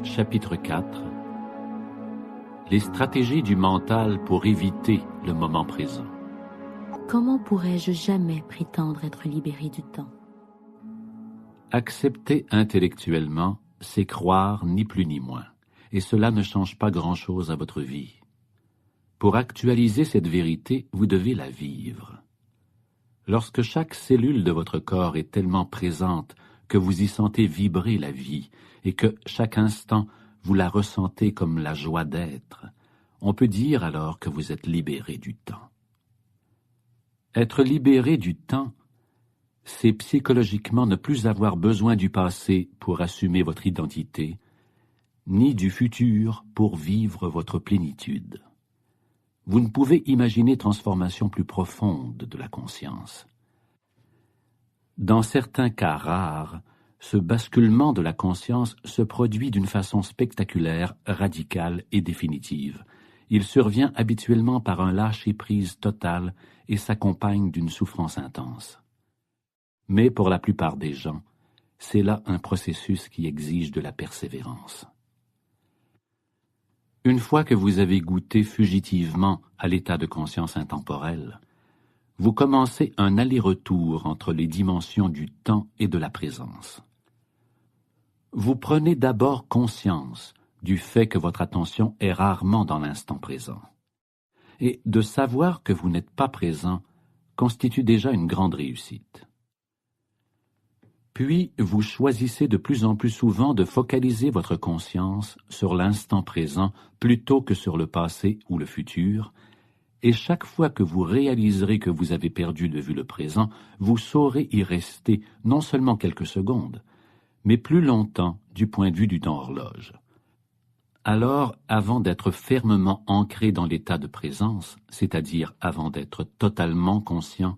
Chapitre 4. Les stratégies du mental pour éviter le moment présent. Comment pourrais-je jamais prétendre être libéré du temps? Accepter intellectuellement, c'est croire ni plus ni moins, et cela ne change pas grand-chose à votre vie. Pour actualiser cette vérité, vous devez la vivre. Lorsque chaque cellule de votre corps est tellement présente que vous y sentez vibrer la vie, et que chaque instant vous la ressentez comme la joie d'être, on peut dire alors que vous êtes libéré du temps. Être libéré du temps, c'est psychologiquement ne plus avoir besoin du passé pour assumer votre identité, ni du futur pour vivre votre plénitude. Vous ne pouvez imaginer transformation plus profonde de la conscience. Dans certains cas rares, ce basculement de la conscience se produit d'une façon spectaculaire, radicale et définitive. Il survient habituellement par un lâcher-prise total et s'accompagne d'une souffrance intense. Mais pour la plupart des gens, c'est là un processus qui exige de la persévérance. Une fois que vous avez goûté fugitivement à l'état de conscience intemporelle, vous commencez un aller-retour entre les dimensions du temps et de la présence. Vous prenez d'abord conscience du fait que votre attention est rarement dans l'instant présent. Et de savoir que vous n'êtes pas présent constitue déjà une grande réussite. Puis, vous choisissez de plus en plus souvent de focaliser votre conscience sur l'instant présent plutôt que sur le passé ou le futur, et chaque fois que vous réaliserez que vous avez perdu de vue le présent, vous saurez y rester non seulement quelques secondes, mais plus longtemps du point de vue du temps-horloge. Alors, avant d'être fermement ancré dans l'état de présence, c'est-à-dire avant d'être totalement conscient,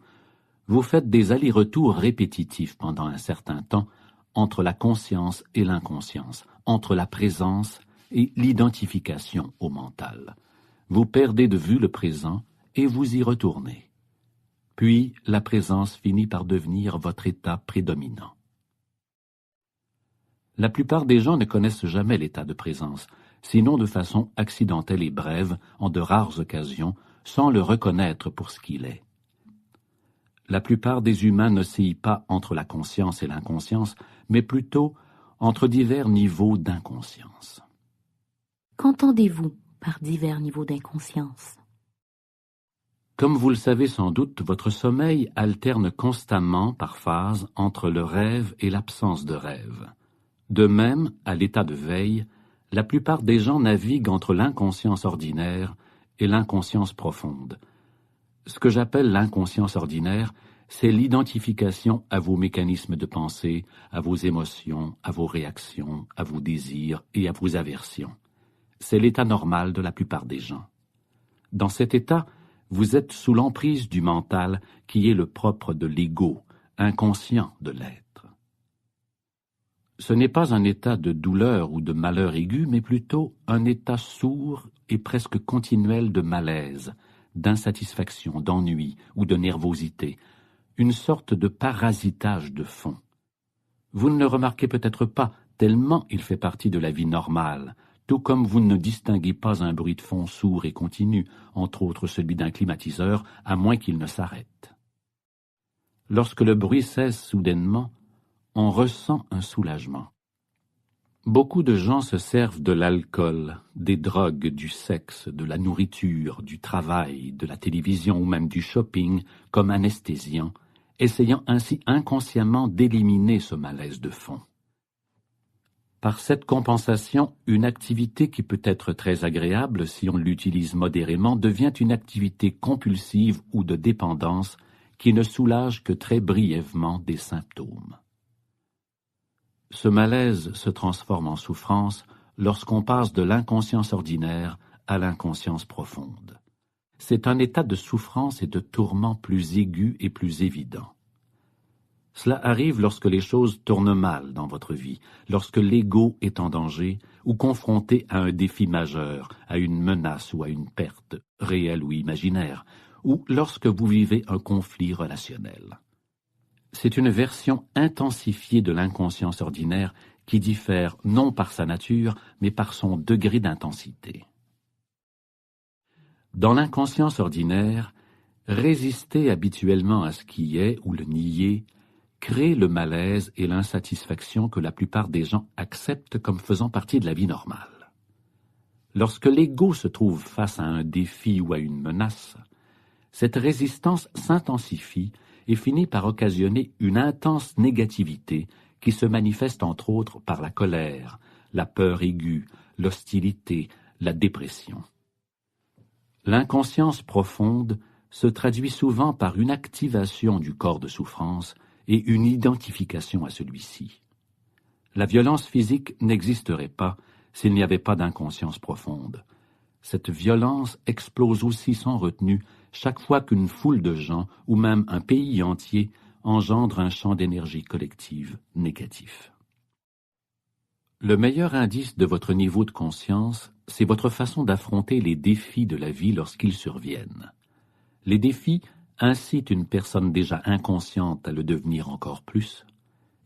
vous faites des allers-retours répétitifs pendant un certain temps entre la conscience et l'inconscience, entre la présence et l'identification au mental. Vous perdez de vue le présent et vous y retournez. Puis, la présence finit par devenir votre état prédominant. La plupart des gens ne connaissent jamais l'état de présence, sinon de façon accidentelle et brève, en de rares occasions, sans le reconnaître pour ce qu'il est. La plupart des humains n'oscillent pas entre la conscience et l'inconscience, mais plutôt entre divers niveaux d'inconscience. Qu'entendez-vous par divers niveaux d'inconscience? Comme vous le savez sans doute, votre sommeil alterne constamment par phase entre le rêve et l'absence de rêve. De même, à l'état de veille, la plupart des gens naviguent entre l'inconscience ordinaire et l'inconscience profonde. Ce que j'appelle l'inconscience ordinaire, c'est l'identification à vos mécanismes de pensée, à vos émotions, à vos réactions, à vos désirs et à vos aversions. C'est l'état normal de la plupart des gens. Dans cet état, vous êtes sous l'emprise du mental qui est le propre de l'ego, inconscient de l'être. Ce n'est pas un état de douleur ou de malheur aigu, mais plutôt un état sourd et presque continuel de malaise, d'insatisfaction, d'ennui ou de nervosité, une sorte de parasitage de fond. Vous ne le remarquez peut-être pas, tellement il fait partie de la vie normale, tout comme vous ne distinguez pas un bruit de fond sourd et continu, entre autres celui d'un climatiseur, à moins qu'il ne s'arrête. Lorsque le bruit cesse soudainement, on ressent un soulagement. Beaucoup de gens se servent de l'alcool, des drogues, du sexe, de la nourriture, du travail, de la télévision ou même du shopping comme anesthésiant, essayant ainsi inconsciemment d'éliminer ce malaise de fond. Par cette compensation, une activité qui peut être très agréable si on l'utilise modérément devient une activité compulsive ou de dépendance qui ne soulage que très brièvement des symptômes. Ce malaise se transforme en souffrance lorsqu'on passe de l'inconscience ordinaire à l'inconscience profonde. C'est un état de souffrance et de tourment plus aigu et plus évident. Cela arrive lorsque les choses tournent mal dans votre vie, lorsque l'ego est en danger ou confronté à un défi majeur, à une menace ou à une perte, réelle ou imaginaire, ou lorsque vous vivez un conflit relationnel. C'est une version intensifiée de l'inconscience ordinaire qui diffère non par sa nature, mais par son degré d'intensité. Dans l'inconscience ordinaire, résister habituellement à ce qui est ou le nier crée le malaise et l'insatisfaction que la plupart des gens acceptent comme faisant partie de la vie normale. Lorsque l'ego se trouve face à un défi ou à une menace, cette résistance s'intensifie et finit par occasionner une intense négativité qui se manifeste entre autres par la colère, la peur aiguë, l'hostilité, la dépression. L'inconscience profonde se traduit souvent par une activation du corps de souffrance et une identification à celui-ci. La violence physique n'existerait pas s'il n'y avait pas d'inconscience profonde. Cette violence explose aussi sans retenue chaque fois qu'une foule de gens, ou même un pays entier, engendre un champ d'énergie collective négatif. Le meilleur indice de votre niveau de conscience, c'est votre façon d'affronter les défis de la vie lorsqu'ils surviennent. Les défis incitent une personne déjà inconsciente à le devenir encore plus,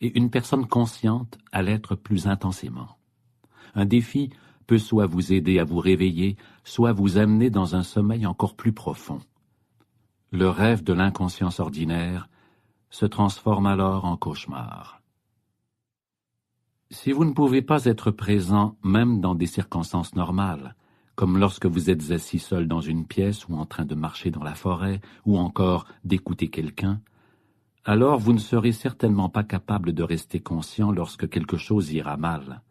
et une personne consciente à l'être plus intensément. Un défi peut soit vous aider à vous réveiller, soit vous amener dans un sommeil encore plus profond. Le rêve de l'inconscience ordinaire se transforme alors en cauchemar. Si vous ne pouvez pas être présent même dans des circonstances normales, comme lorsque vous êtes assis seul dans une pièce ou en train de marcher dans la forêt, ou encore d'écouter quelqu'un, alors vous ne serez certainement pas capable de rester conscient lorsque quelque chose ira mal,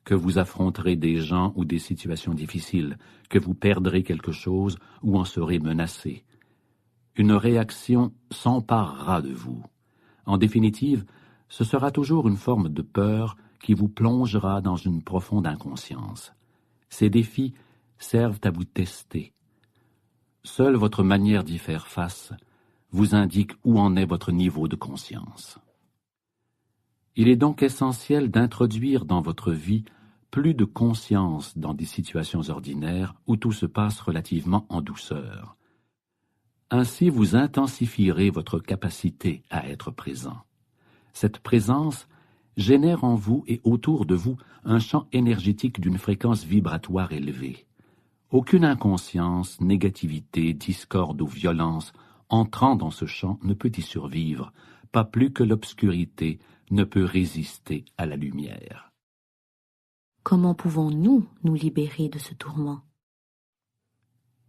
que vous affronterez des gens ou des situations difficiles, que vous perdrez quelque chose ou en serez menacé. Une réaction s'emparera de vous. En définitive, ce sera toujours une forme de peur qui vous plongera dans une profonde inconscience. Ces défis servent à vous tester. Seule votre manière d'y faire face vous indique où en est votre niveau de conscience. Il est donc essentiel d'introduire dans votre vie plus de conscience dans des situations ordinaires où tout se passe relativement en douceur. Ainsi, vous intensifierez votre capacité à être présent. Cette présence génère en vous et autour de vous un champ énergétique d'une fréquence vibratoire élevée. Aucune inconscience, négativité, discorde ou violence entrant dans ce champ ne peut y survivre, pas plus que l'obscurité ne peut résister à la lumière. Comment pouvons-nous nous libérer de ce tourment?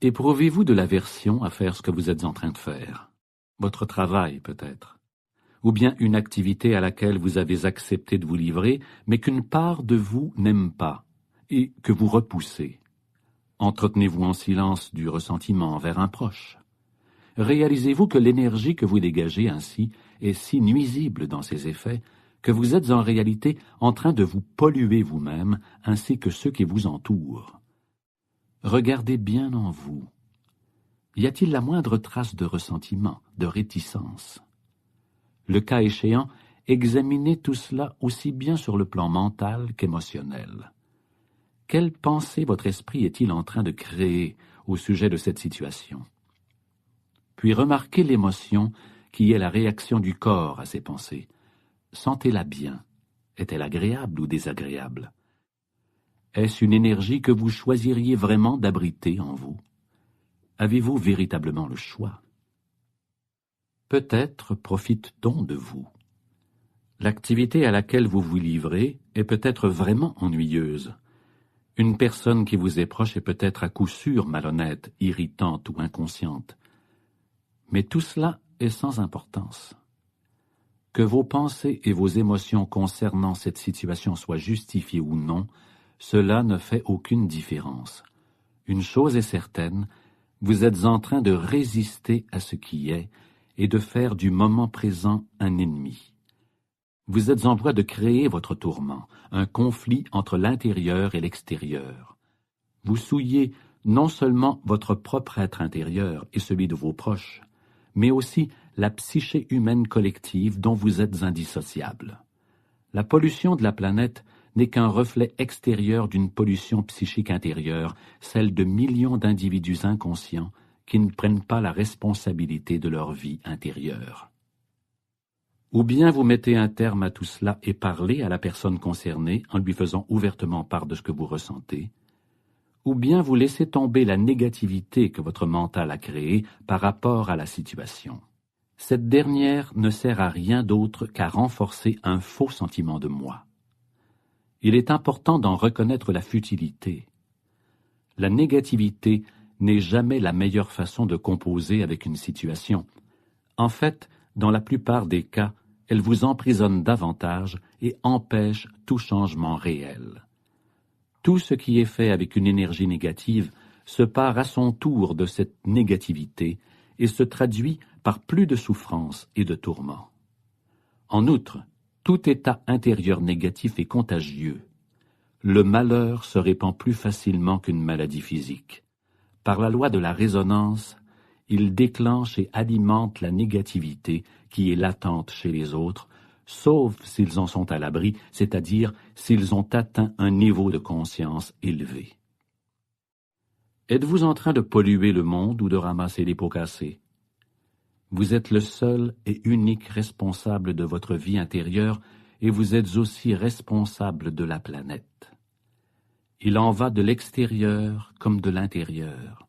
Éprouvez-vous de l'aversion à faire ce que vous êtes en train de faire? Votre travail, peut-être. Ou bien une activité à laquelle vous avez accepté de vous livrer, mais qu'une part de vous n'aime pas, et que vous repoussez. Entretenez-vous en silence du ressentiment envers un proche. Réalisez-vous que l'énergie que vous dégagez ainsi est si nuisible dans ses effets que vous êtes en réalité en train de vous polluer vous-même ainsi que ceux qui vous entourent. Regardez bien en vous. Y a-t-il la moindre trace de ressentiment, de réticence? Le cas échéant, examinez tout cela aussi bien sur le plan mental qu'émotionnel. Quelle pensée votre esprit est-il en train de créer au sujet de cette situation? Puis remarquez l'émotion qui est la réaction du corps à ces pensées. Sentez-la bien. Est-elle agréable ou désagréable? Est-ce une énergie que vous choisiriez vraiment d'abriter en vous? Avez-vous véritablement le choix? Peut-être profite-t-on de vous. L'activité à laquelle vous vous livrez est peut-être vraiment ennuyeuse. Une personne qui vous est proche est peut-être à coup sûr malhonnête, irritante ou inconsciente. Mais tout cela est sans importance. Que vos pensées et vos émotions concernant cette situation soient justifiées ou non, cela ne fait aucune différence. Une chose est certaine, vous êtes en train de résister à ce qui est et de faire du moment présent un ennemi. Vous êtes en voie de créer votre tourment, un conflit entre l'intérieur et l'extérieur. Vous souillez non seulement votre propre être intérieur et celui de vos proches, mais aussi la psyché humaine collective dont vous êtes indissociable. La pollution de la planète n'est qu'un reflet extérieur d'une pollution psychique intérieure, celle de millions d'individus inconscients qui ne prennent pas la responsabilité de leur vie intérieure. Ou bien vous mettez un terme à tout cela et parlez à la personne concernée en lui faisant ouvertement part de ce que vous ressentez, ou bien vous laissez tomber la négativité que votre mental a créée par rapport à la situation. Cette dernière ne sert à rien d'autre qu'à renforcer un faux sentiment de moi. Il est important d'en reconnaître la futilité. La négativité n'est jamais la meilleure façon de composer avec une situation. En fait, dans la plupart des cas, elle vous emprisonne davantage et empêche tout changement réel. Tout ce qui est fait avec une énergie négative se part à son tour de cette négativité et se traduit par plus de souffrance et de tourments. En outre, tout état intérieur négatif est contagieux. Le malheur se répand plus facilement qu'une maladie physique. Par la loi de la résonance, il déclenche et alimente la négativité qui est latente chez les autres, sauf s'ils en sont à l'abri, c'est-à-dire s'ils ont atteint un niveau de conscience élevé. Êtes-vous en train de polluer le monde ou de ramasser les pots cassés? Vous êtes le seul et unique responsable de votre vie intérieure et vous êtes aussi responsable de la planète. Il en va de l'extérieur comme de l'intérieur.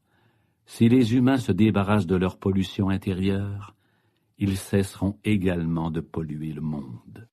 Si les humains se débarrassent de leur pollution intérieure, ils cesseront également de polluer le monde.